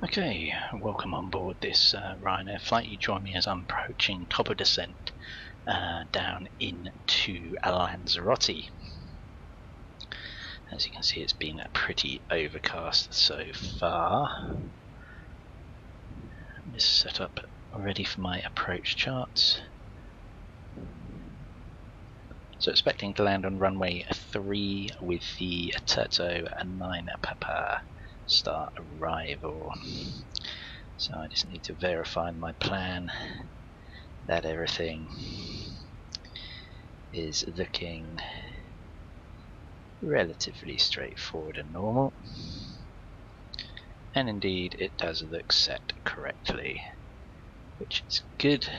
Okay, welcome on board this Ryanair flight. You join me as I'm approaching top of descent down into Lanzarote. As you can see, it's been pretty overcast so far. I'm just set up ready for my approach charts. So expecting to land on runway 3 with the Turto-9 Papa start arrival. So I just need to verify my plan that everything is looking relatively straightforward and normal, and indeed it does look set correctly, which is good.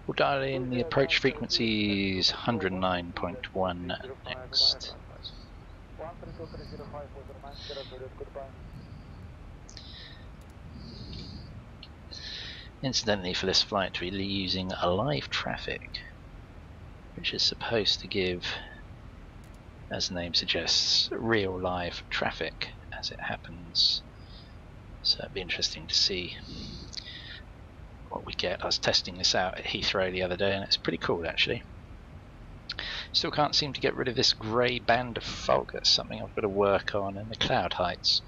We'll dial in the approach frequencies 109.1 next. Incidentally, for this flight we're using a live traffic, which is supposed to give, as the name suggests, real live traffic as it happens. So it'd be interesting to see what we get. I was testing this out at Heathrow the other day and it's pretty cool actually. Still can't seem to get rid of this grey band of fog. That's something I've got to work on, and the cloud heights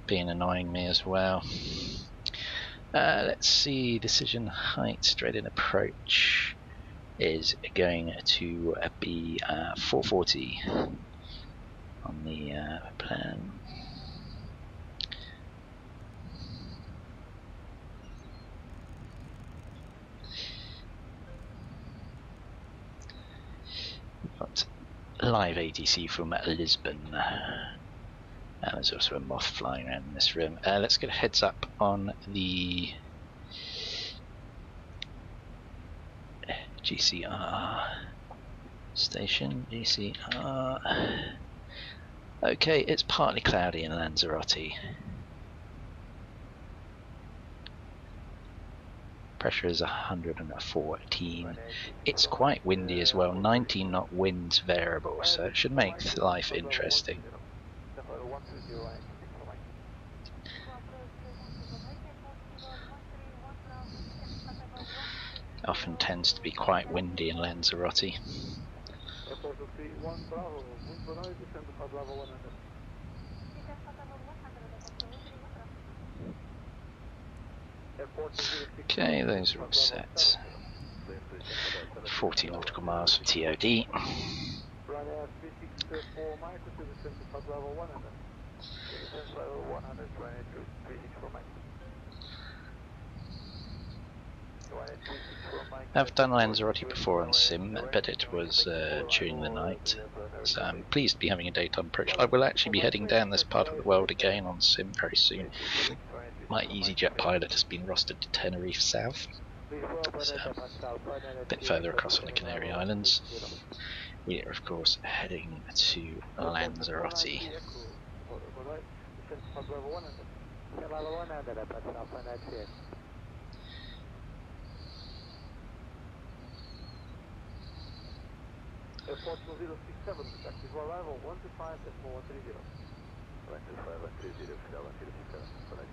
being annoying me as well. Let's see, decision height straight in approach is going to be 440 on the plan. We've got live ATC from Lisbon. And there's also a moth flying around in this room. Let's get a heads up on the GCR station. GCR. Okay, it's partly cloudy in Lanzarote. Pressure is 114. It's quite windy as well. 19 knot winds variable, so it should make life interesting. Often tends to be quite windy in Lanzarote. Okay, those are all set. 40 nautical miles for TOD. I've done Lanzarote before on sim, but it was during the night, so I'm pleased to be having a daytime approach. I will actually be heading down this part of the world again on sim very soon. My EasyJet pilot has been rostered to Tenerife South, so a bit further across on the Canary Islands. We are of course heading to Lanzarote. Portugal 067, active arrival 125 at 4130. 125 130, 067,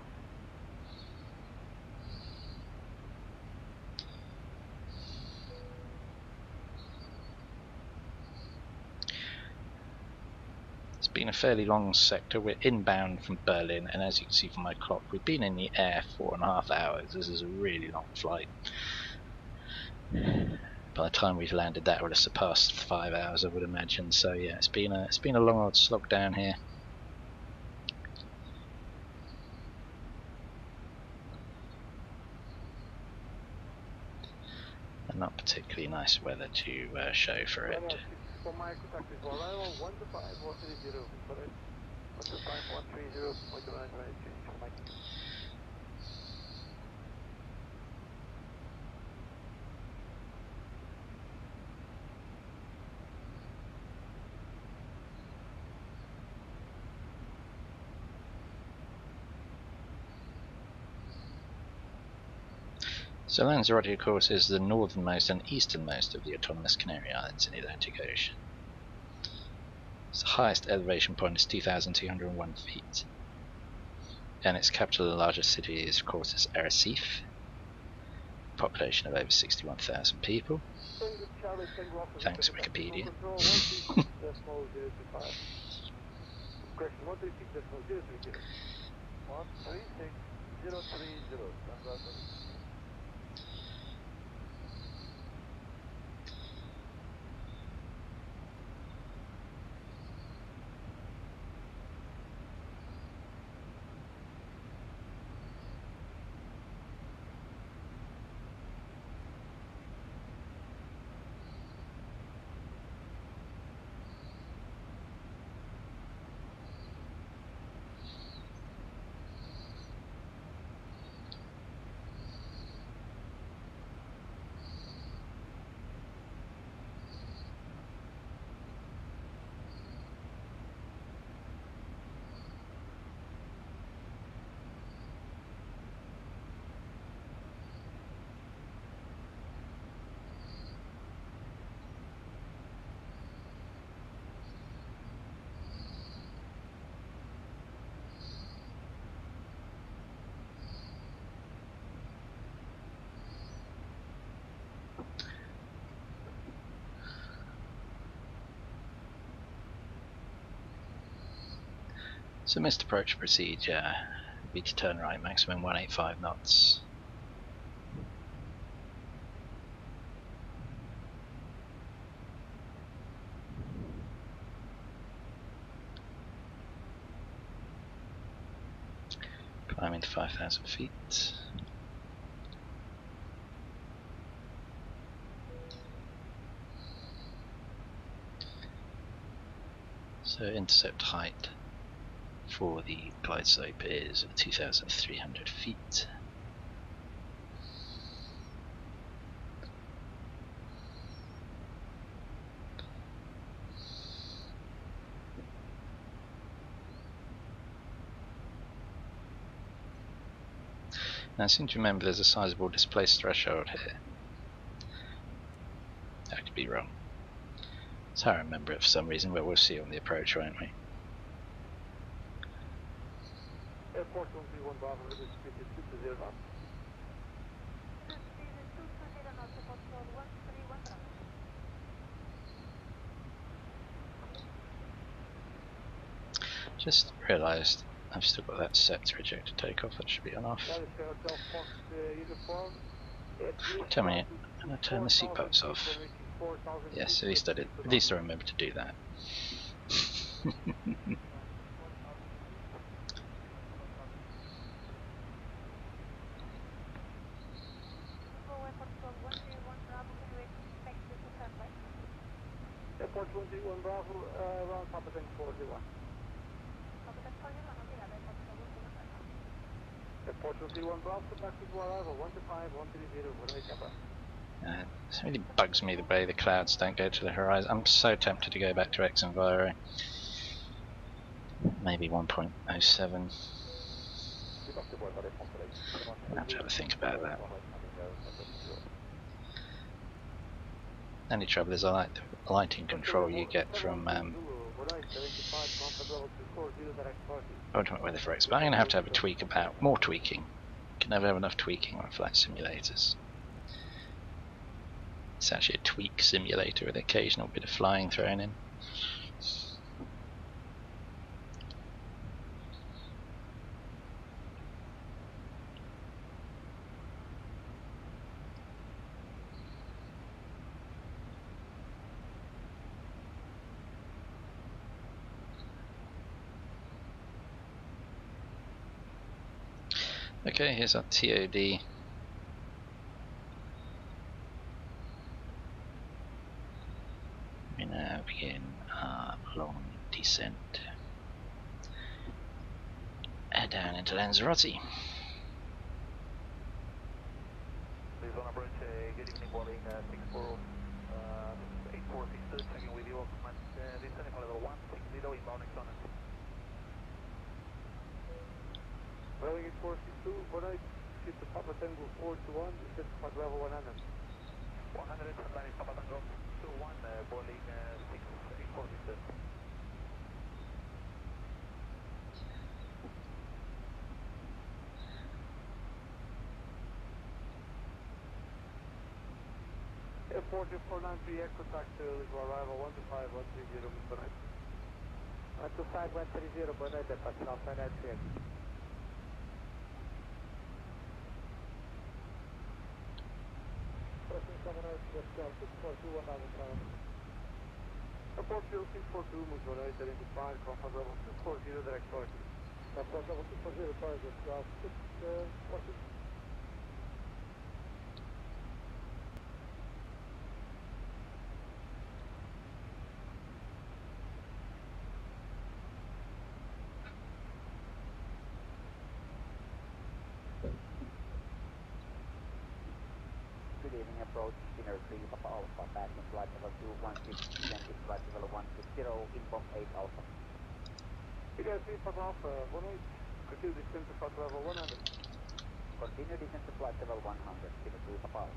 It's been a fairly long sector. We're inbound from Berlin, and as you can see from my clock, we've been in the air 4.5 hours. This is a really long flight. By the time we've landed, that would have surpassed 5 hours, I would imagine. So yeah, it's been a long old slog down here. And not particularly nice weather to show for it. So Lanzarote, of course, is the northernmost and easternmost of the autonomous Canary Islands in the Atlantic Ocean. Its highest elevation point is 2,201 feet. And its capital and largest city is, of course, is Recife. Population of over 61,000 people. Thanks, Wikipedia. So missed approach procedure would be to turn right, maximum 185 knots. Climbing to 5,000 feet. So intercept height for the glide slope is 2,300 feet. Now I seem to remember there's a sizable displaced threshold here. I could be wrong. So I remember it for some reason, but we'll see on the approach, won't we? Airport 131 Bravo, it is 220 knots. Just realised I've still got that set to reject a takeoff, that should be on off. Tell me, I'm going to turn the seatbelts off. Yes, at least I did. At least I remember to do that. Airport 131 Bravo, around Papa Tango 41. Airport 131 Bravo, back to arrival, 125, 130, 180. It really bugs me the way the clouds don't go to the horizon. I'm so tempted to go back to X Enviro. Maybe 1.07. I'll have to have a think about that. Only trouble is I like the lighting control you get from ultimate weather for X, but I'm going to have a tweak about more tweaking. Can never have enough tweaking on flight simulators. It's actually a tweak simulator with an occasional bit of flying thrown in. Okay, here's our TOD. We now begin our long descent down into Lanzarote. Please on approach, good evening, Boeing 8462, checking with you, descending for level 160, inbound Exxon. Boeing 8462, Boeing, shift to Papa Tango 421, descend to level 100. 100, Papa Tango 21, Boeing 6846. 4493, contact Lisbon arrival 125 130, good night. 125 130, good night, departure Alpha 93. Report 0642, moves on out, identified, contact level 240, direct flight. Contact level 240, target, 640. Good evening, approach Dinner 3 Papa Alpha, passing flight level 216, descending flight level 160, inbound 8 Alpha. Figure 3 Papa Alpha, 18, continue descent to flight level 100. Continue descent to flight level 100, Dinner 3 Papa Alpha.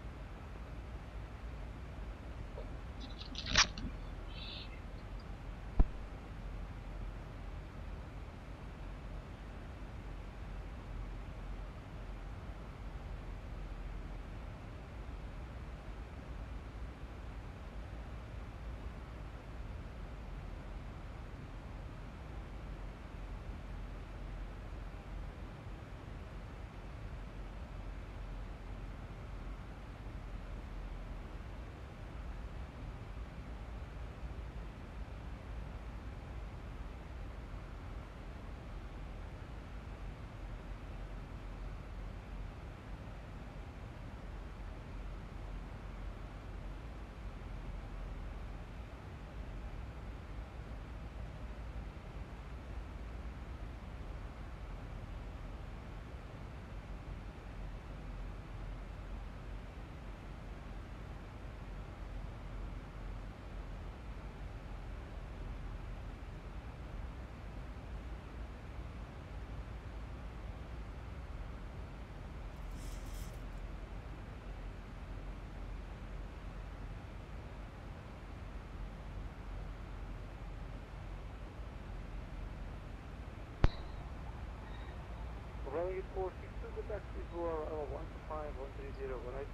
Runway 462, good back to Lisbon, 125 130, good night.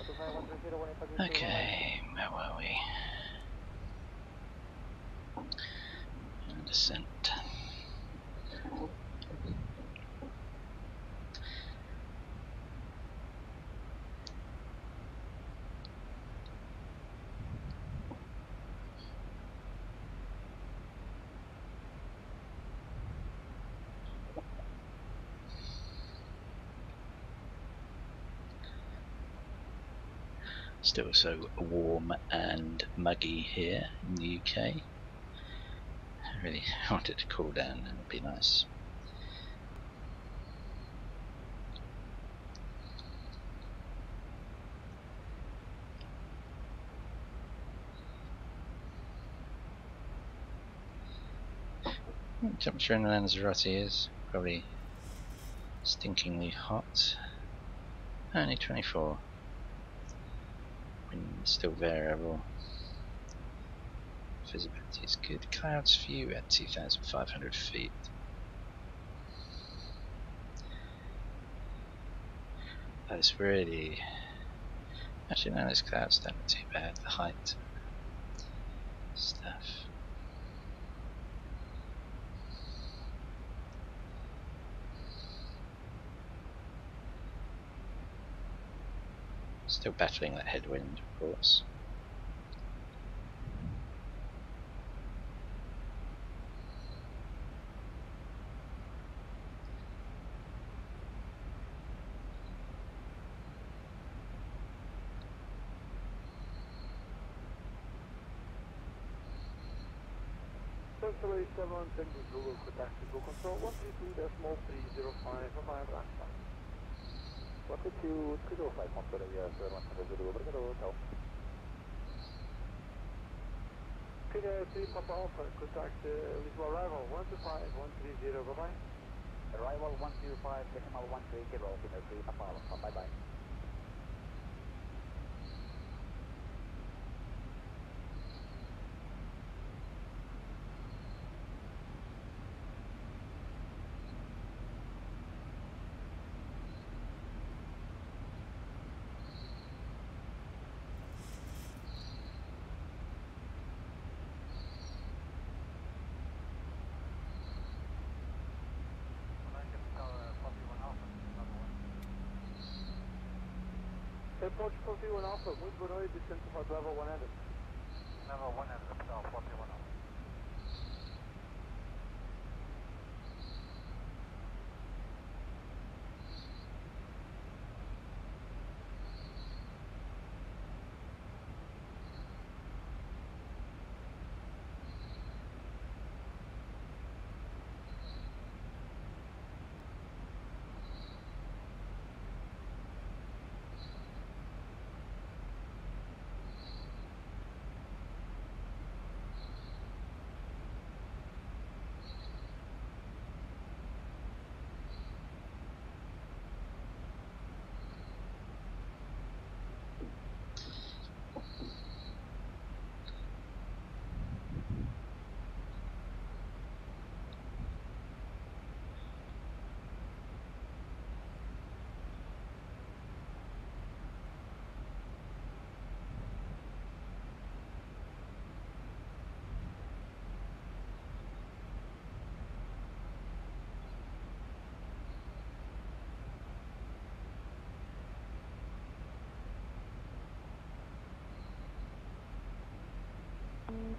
125 130, 180. Okay, where were we? Descent. Still so warm and muggy here in the UK. I really wanted to cool down and it'd be nice. Temperature in Lanzarote is probably stinkingly hot. Only 24. Wind still variable. Visibility is good. Clouds view at 2,500 feet. That's really... Actually no, those clouds don't look too bad. The height stuff. Still battling that headwind, of course. Constellation 7, Tango Zulu, contact Google Control 132.305, Papa Alpha. 122.305, Modular, 100 Hotel. Figure 3 Papa Alpha, contact Lisbon arrival 125 130, bye-bye. Arrival 125, decimal 130, Dinner 3 Papa Alpha, bye-bye. Approach 41 Alpha, muito boa noite, descent to level 100. Level 100, South 41 Alpha.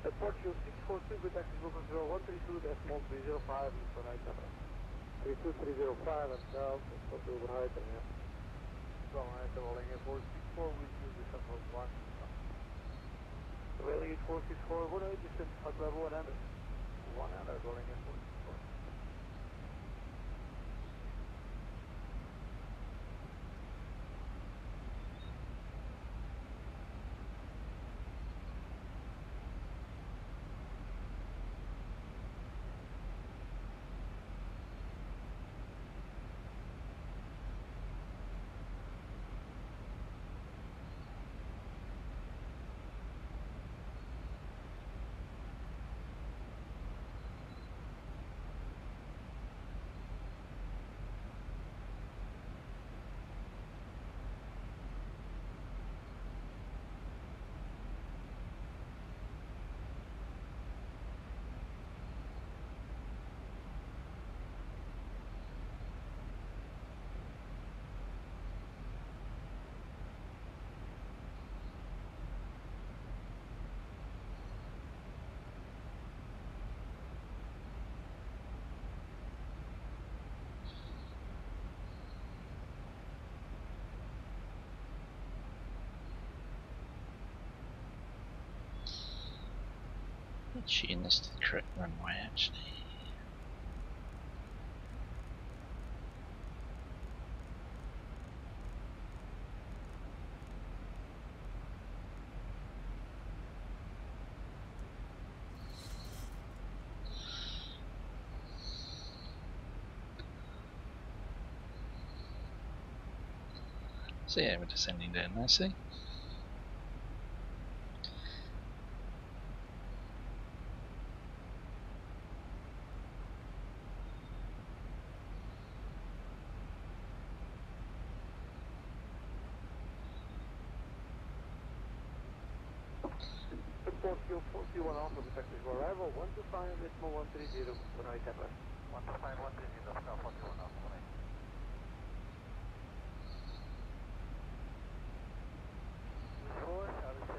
Approach 642, good access local 0132, decimal 305, and for night number. 32305, and south, for the overnight, and yeah. So, I have rolling airport 64, with you, the central 1. Railing 8464, 108, descent at level 100. 100, rolling airport 64. She this to the correct runway actually. So yeah, we're descending down nicely. Report fuel 41 Alpha, effective arrival 125, decimal 130, for night number. 125, 130, South 41 Alpha, for night.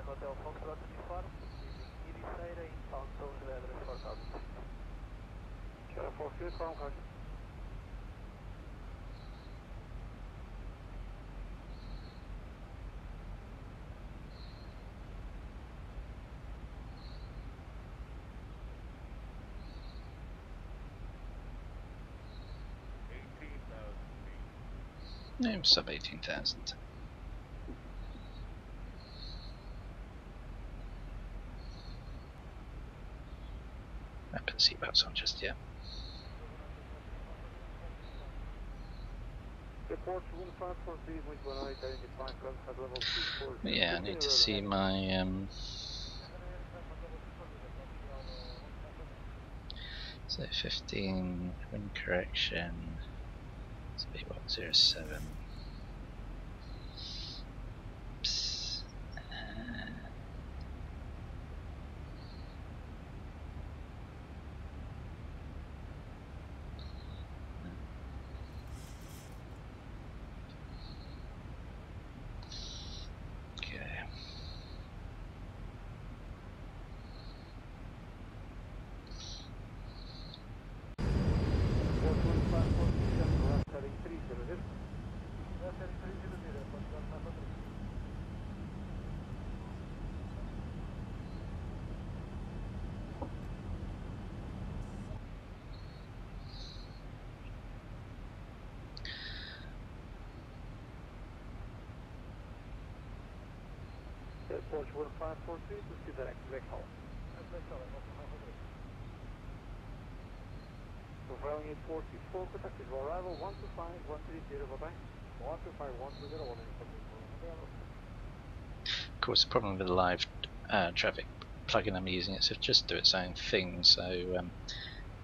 Hotel Foxtrot Uniform, leaving Ericeira, inbound social address 4006. Sierra 4 Uniform, caution. No, sub 18,000. I put seatbelts on just yet. Yeah, I need to see my so 15 wind correction. It's B107. Porsche 1543 to see direct back home. Profiling 844, contact is arrival 125 130, bye bye. 125 130, Of course, the problem with the live traffic plugin I'm using is to just do its own thing, so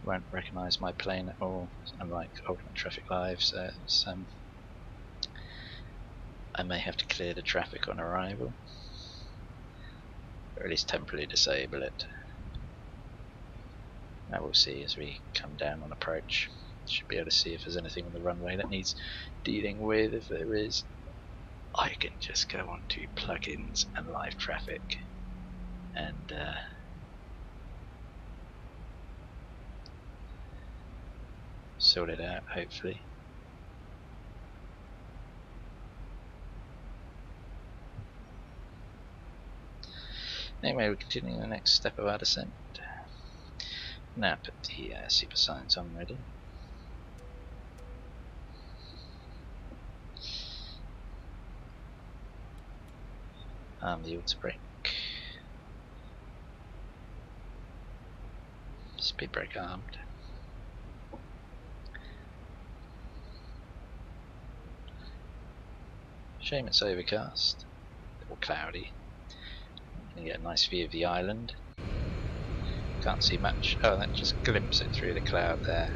won't recognise my plane at all, unlike Ultimate Traffic Live, so it's, I may have to clear the traffic on arrival, or at least temporarily disable it. Now we'll see as we come down on approach. Should be able to see if there's anything on the runway that needs dealing with. If there is, I can just go on to plugins and live traffic and sort it out, hopefully. Anyway, we're continuing the next step of our descent. Now put the super signs on ready. Arm the auto brake. Speed brake armed. Shame it's overcast or cloudy. You get a nice view of the island. Can't see much. Oh, that just glimpses it through the cloud there.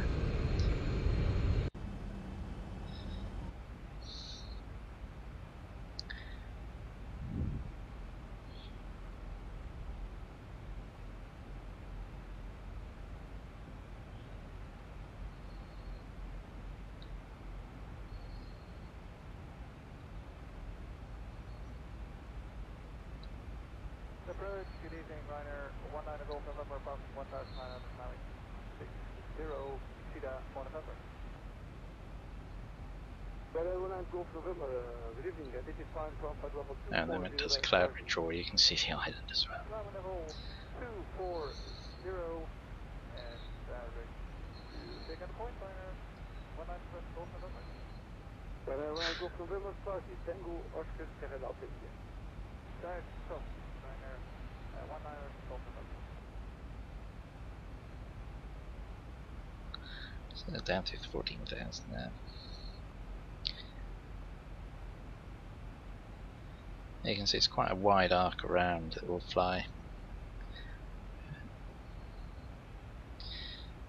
Approach, good evening, Ryanair 19 Golf November, bus 1900 60, Sida for November. Ryanair 19 Golf November, good evening, this is fine from flight level 240. And then it does a cloud withdraw, you can see the island as well. Zalman level 240 and direct to second point, Ryanair 19 Golf November. Ryanair 19 Golf November, party Tango, Oscar, Sierra Delta India. Direct stop. 19 Golf November. So it's down to 14,000 now. You can see it's quite a wide arc around that will fly.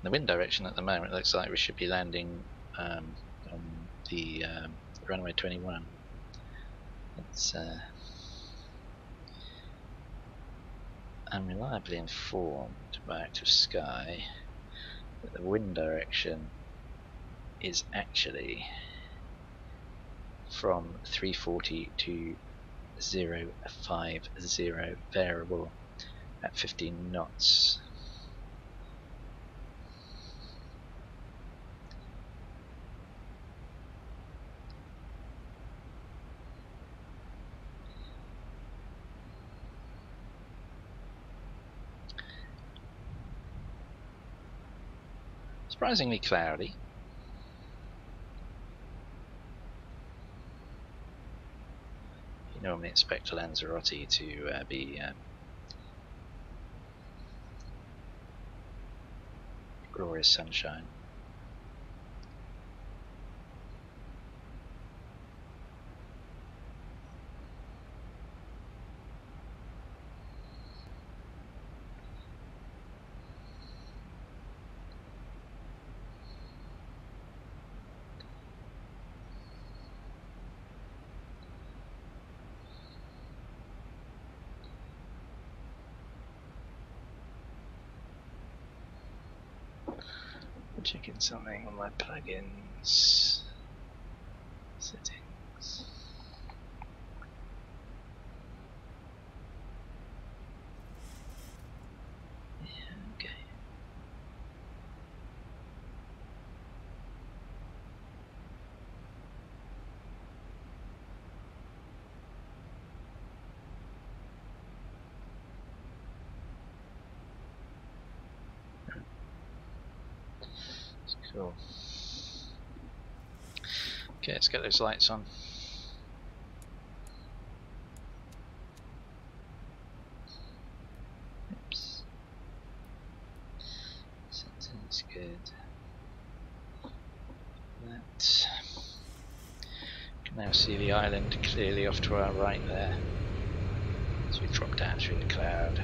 The wind direction at the moment looks like we should be landing on the runway 21. It's I'm reliably informed by active sky that the wind direction is actually from 340 to 050 variable at 15 knots. Surprisingly cloudy. You normally expect Lanzarote to be glorious sunshine. Checking something on my plugins settings. Yeah, okay. Cool. Okay, let's get those lights on. That's good. That. Can now see the island clearly off to our right there. As we drop down through the cloud.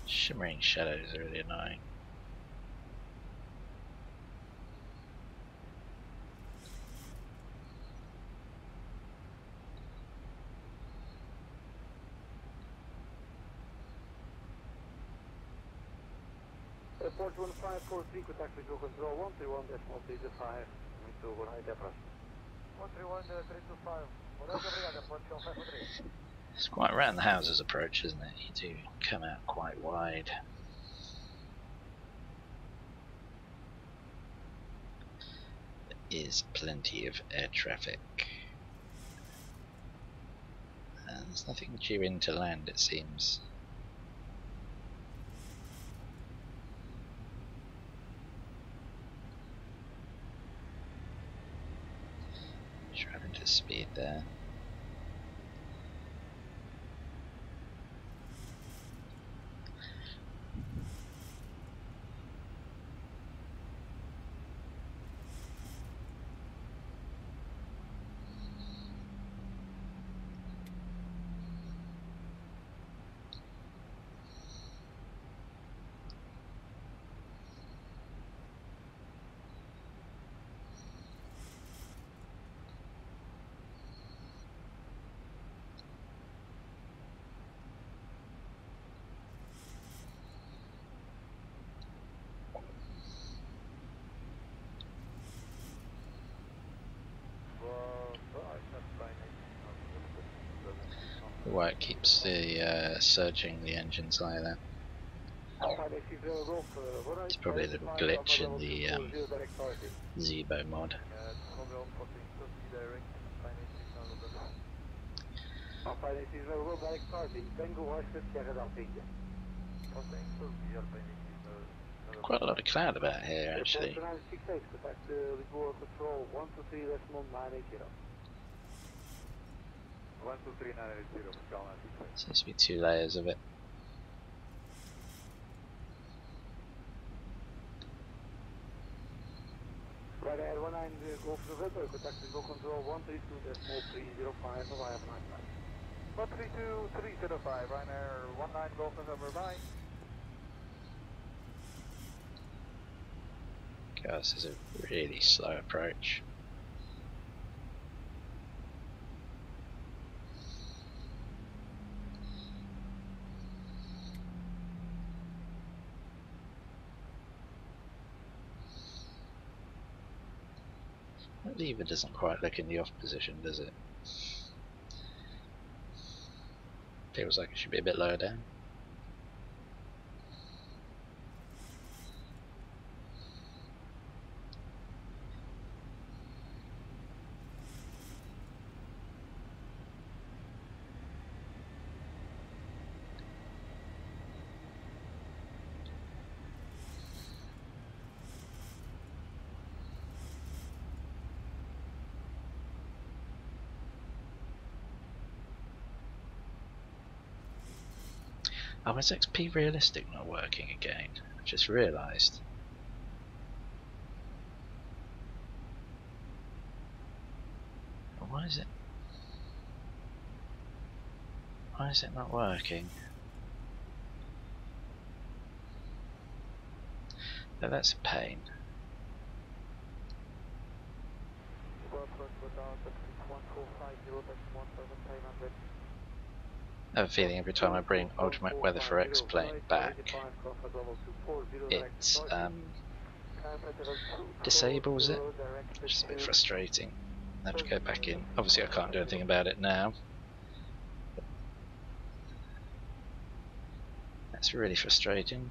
Shimmering shadows are really annoying. Airport 1543, contact visual control 131.325. To go high Edinburgh. 131.325. It's quite around the houses approach, isn't it? You do come out quite wide. There is plenty of air traffic. And there's nothing due in to land, it seems. Driving to speed there. Why it keeps the surging the engines like that. It's probably a little glitch in the Zebo mod. Quite a lot of cloud about here actually. Seems to be 2 layers of it. Ryanair 19 Golf November, contact visual control 132.305 of IF 132.305, Ryanair 19 Golf November, bye. God, this is a really slow approach. That lever doesn't quite look in the off position, does it? Feels like it should be a bit lower down. Oh, is XP Realistic not working again? I've just realised. Why is it? Why is it not working? Oh, that's a pain. I have a feeling every time I bring Ultimate Weather for X-Plane back, it disables it, which is a bit frustrating. I have to go back in. Obviously I can't do anything about it now. That's really frustrating.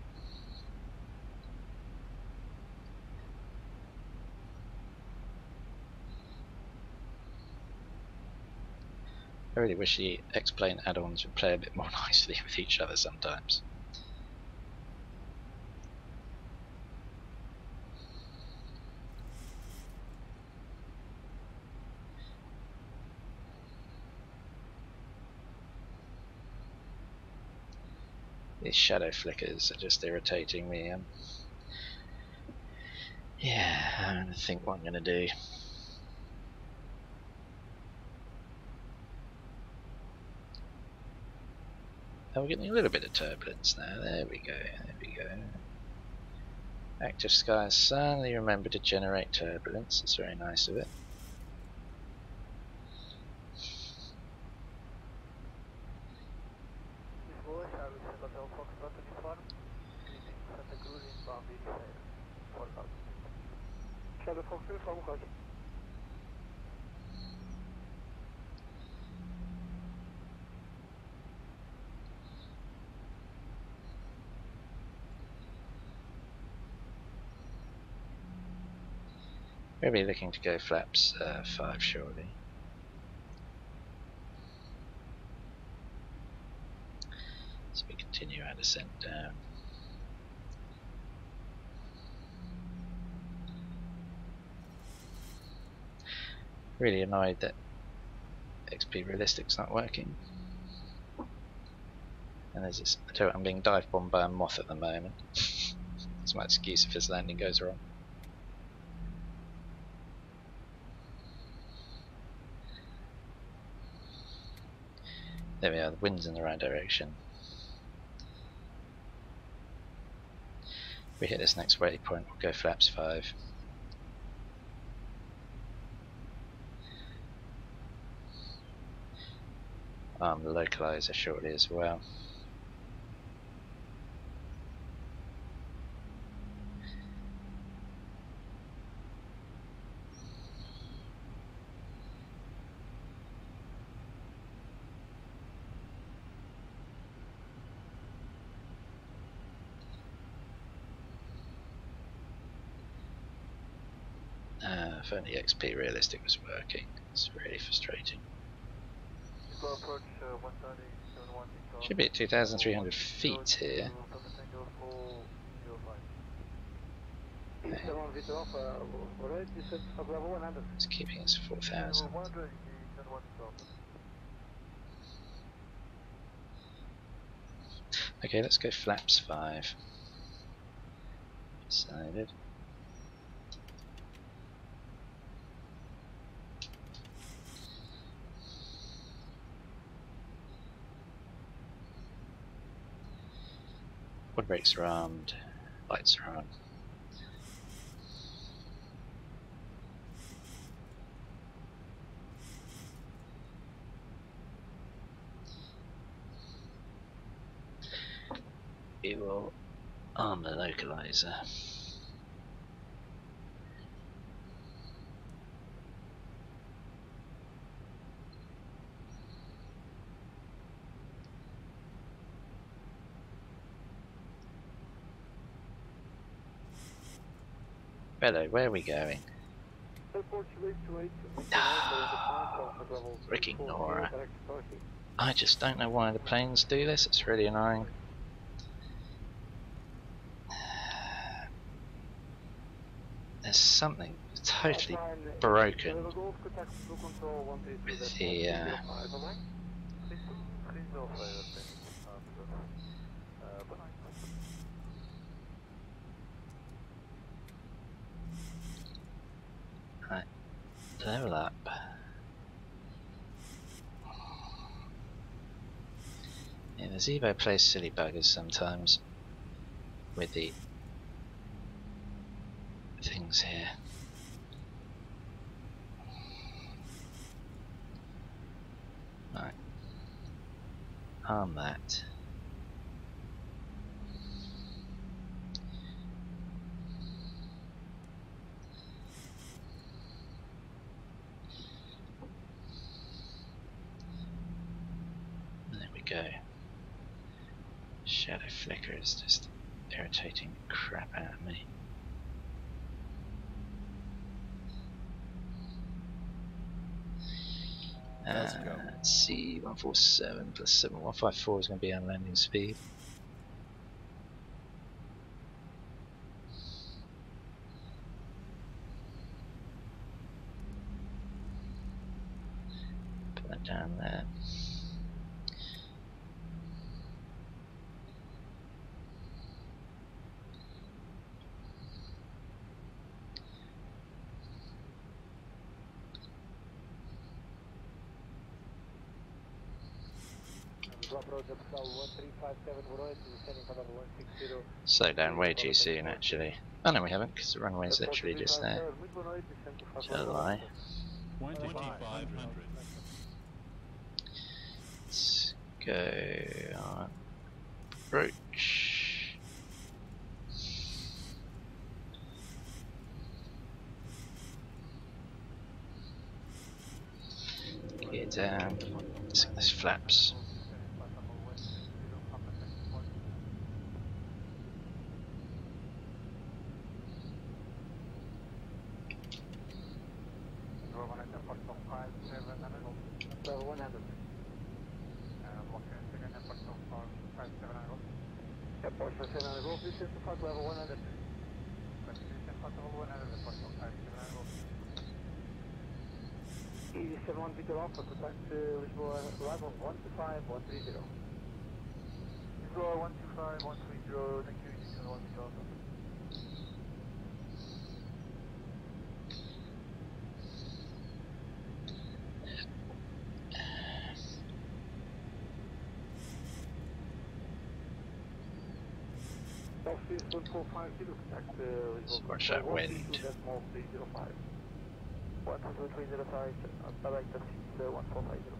I really wish the X-Plane add-ons would play a bit more nicely with each other sometimes. These shadow flickers are just irritating me. Yeah, I'm gonna think what I'm gonna do. Oh, we're getting a little bit of turbulence now. There we go, there we go. Active sky suddenly remembered to generate turbulence. It's very nice of it. We'll be looking to go flaps 5 shortly. So we continue our descent down. Really annoyed that XP Realistic's not working. And there's this, I tell you what, I'm being dive bombed by a moth at the moment. That's my excuse if his landing goes wrong. There we are, the wind's in the right direction. If we hit this next waypoint, we'll go flaps 5. The localizer shortly as well. If only XP Realistic was working. It's really frustrating. Should be at 2,300 feet here. It's keeping us 4,000. Okay, let's go flaps 5. Decided. Wood brakes are armed, lights are on. We will arm the localizer. Hello, where are we going? Freaking Nora. I just don't know why the planes do this, it's really annoying. There's something totally broken with the Right, level up. Yeah, the Zevo plays silly buggers sometimes with the things here. Right. Arm that. There we go. Shadow flicker is just irritating the crap out of me. Let's see, 147 plus 7, 154 is going to be our landing speed. Put that down there. Slow down way too soon actually. Oh no we haven't, because the runway is literally just there. July. 2500. Let's go on approach. Gear down. Let's get this flaps. Alpha, contact Lisboa, arrival 125, 130. Lisboa 125, 130, thank you, Houston 130 Alpha. Southeast 1450, contact Lisboa. Watch that wind. 122.305. 12305, direct taxi 1450.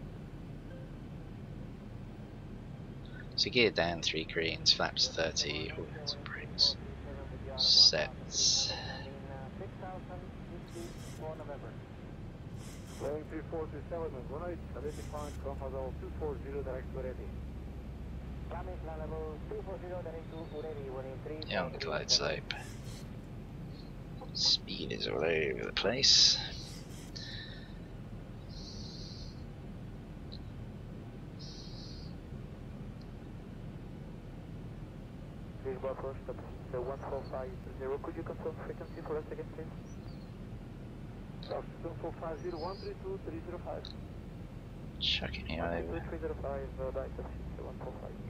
So gear down 3 greens, flaps 30, ordnance brakes. Sets. Flying 3427, 18, identifying Comodore 240, direct to ready. Yeah, on the glide slope. Speed is all over the place. Lisboa first, stop 1450. Could you confirm frequency for us again, please? South 1450, 132.305. Chucking me over. 132.305, right taxi 1450.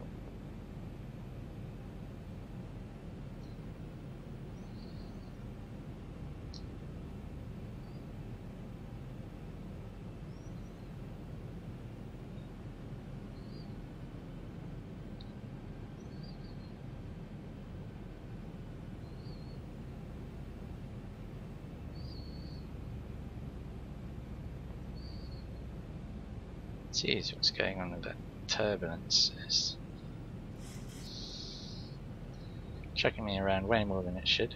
Jeez, what's going on with that turbulence? It's chucking me around way more than it should.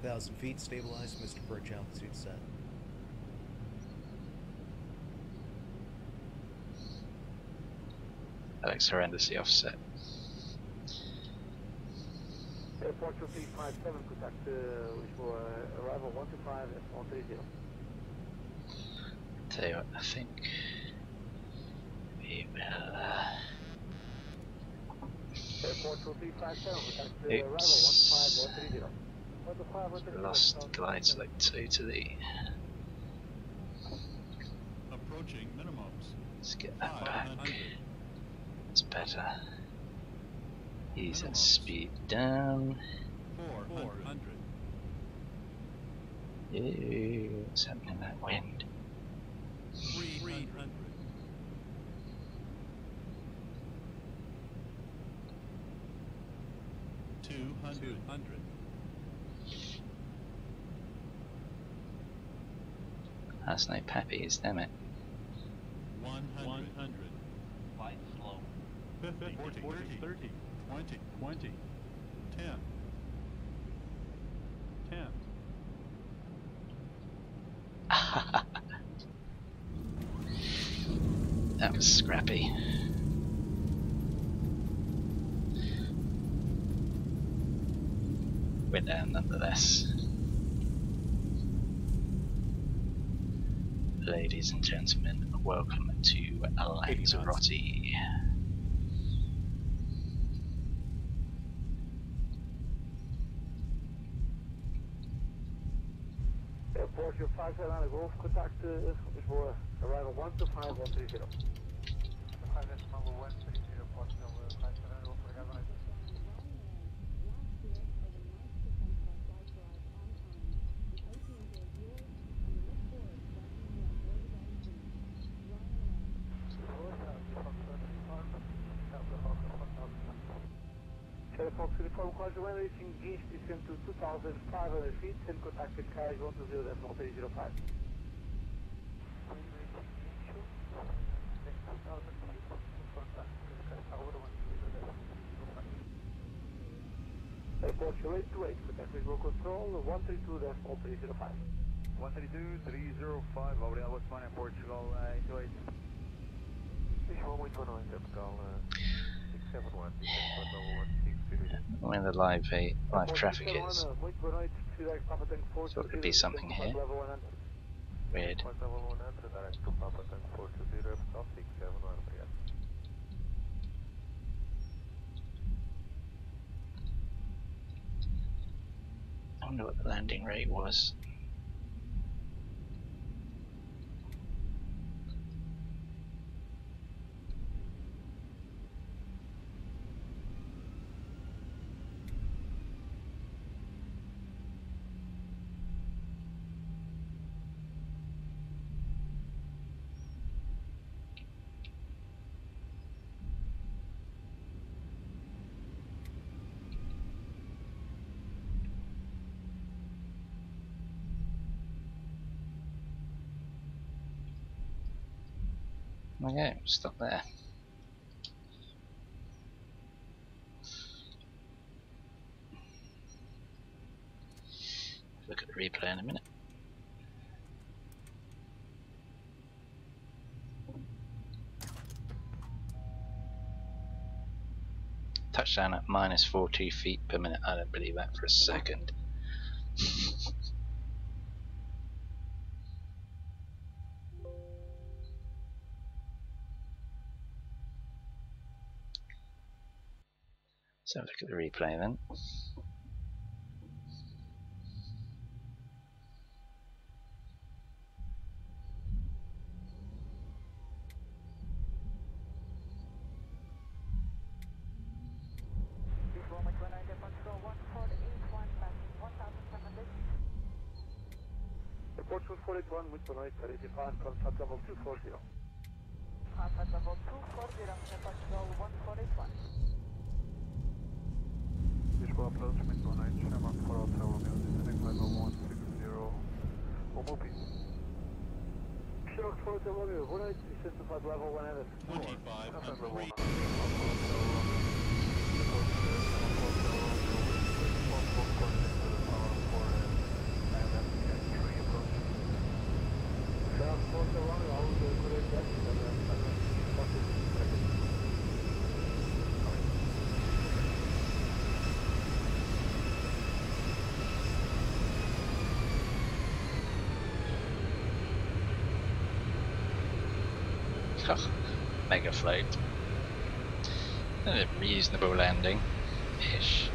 Thousand feet, stabilized, Mr. Perch, altitude set. That looks horrendously offset. Airport 2357, contact for arrival 125 at 130. Tell you what, I think we will. Airport 2357, contact arrival 15130. 15130. Lost glide select 2 to the. Approaching minimums. Let's get that back. 500. It's better. Ease that speed down. 400. Ew, what's happening in that wind? 300. 200. That's no pappies, damn it. 100. Flight slow. 50, 40, 30, 20, 10. 10. That was scrappy. We're down nonetheless. Ladies and gentlemen, welcome to Lanzarote. Airport, your 579 Golf, contact for arrival 125 130. 5 number 130, Port number 579 Golf, have a nice day. Fox Uniform Quadrant reaching gauge descent to 2,500 feet and contacted carriage 120.305. Airport your 828, contact visual control 132.305. 132.305, Gabriel Westman in Portugal, 828. Visual 129, Portugal 671, Where the live traffic is. So it could be something here. Weird. I wonder what the landing rate was. Okay, stop there. Look at the replay in a minute. Touchdown at minus 40 feet per minute. I don't believe that for a second. So look at the replay then. Airport 241, Midpoint 35, contact level 240. Contact level 240, Portugal 141. Visual approach, Midpoint Sherman for Hotel Romeo, descending level 160, Omopi. Sherman for Hotel Romeo, 180, descend to level 100. 2500. Mega float. A reasonable landing. Ish.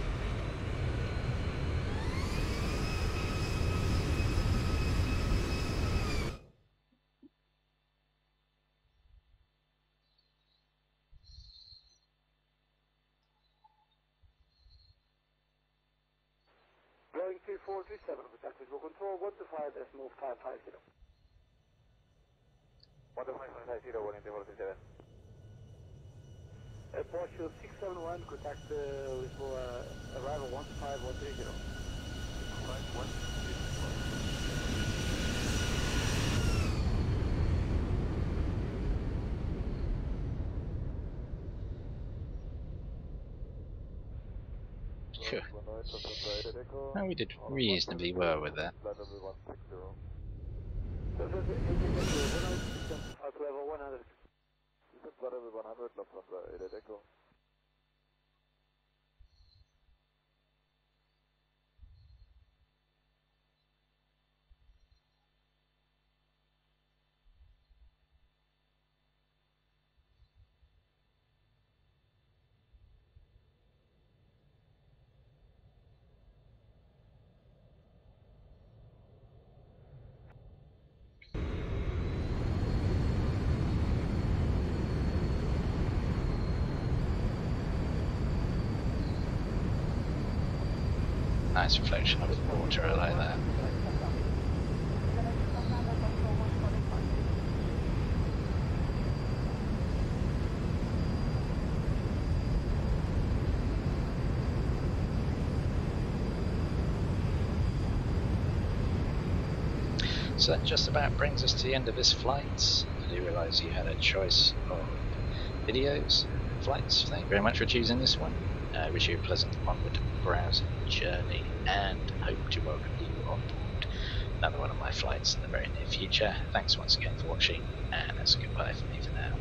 Going 3437 with tactical control, 125 decimal 550. 12550, 147. Porsche 671, contact with arrival 15130. 51. Phew. Oh, we did reasonably well with that. Level 100. Nice reflection of the water, I like that. So that just about brings us to the end of this flight. I do realise you had a choice of videos, flights. Thank you very much for choosing this one. I wish you a pleasant onward browsing journey and hope to welcome you on board another one of my flights in the very near future. Thanks once again for watching, and that's goodbye for me for now.